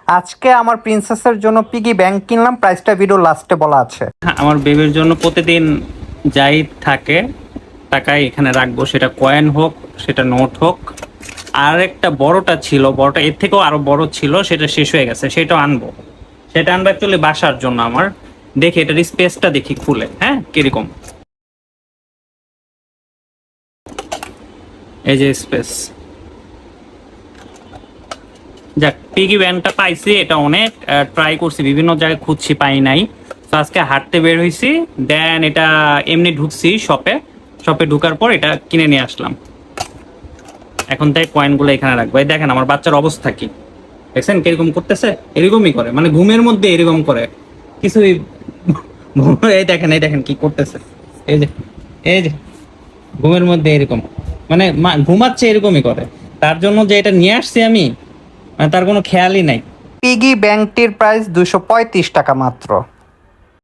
আজকে আমার প্রিন্সেসের জন্য পিগি ব্যাংক কিনলাম, প্রাইসটা ভিডিও লাস্টে বলা আছে। আমার বেবির জন্য প্রতিদিন যাই থাকে টাকাই এখানে রাখবো, সেটা কয়েন হোক সেটা নোট হোক। আর একটা বড়টা ছিল, বড়টা এর থেকেও আরো বড় ছিল, সেটা শেষ হয়ে গেছে, সেটাও আনবো। সেটা আনবো অ্যাকচুয়ালি বাসার জন্য আমার। দেখি এটার স্পেসটা দেখি খুলে, হ্যাঁ কিরকম। এই যে স্পেস, যাক পিগি ব্যাংকটা পাইছি। এটা অনেক ট্রাই করছি, বিভিন্ন জায়গায় খুঁজছি, পাই নাই। তো আজকে হাঁটতে বের হয়েছি, দেন এটা এমনি ঢুকছি শপে। শপে ঢুকার পর এটা কিনে নিয়ে আসলাম। এখন তাই কয়েনগুলো এখানে রাখবো। এই দেখেন আমার বাচ্চার অবস্থা কি, দেখছেন কিরকম করতেছে? এরকমই করে, মানে ঘুমের মধ্যে এরকম করে কিছুই। এই দেখেন কি করতেছে। এই যে এই যে ঘুমের মধ্যে এরকম, মানে ঘুমাচ্ছে এরকমই করে। তার জন্য যে এটা নিয়ে আসছি আমি, মানে তার কোনো খেয়ালই নাই। পিগি ব্যাংকটির প্রাইস 235 টাকা মাত্র।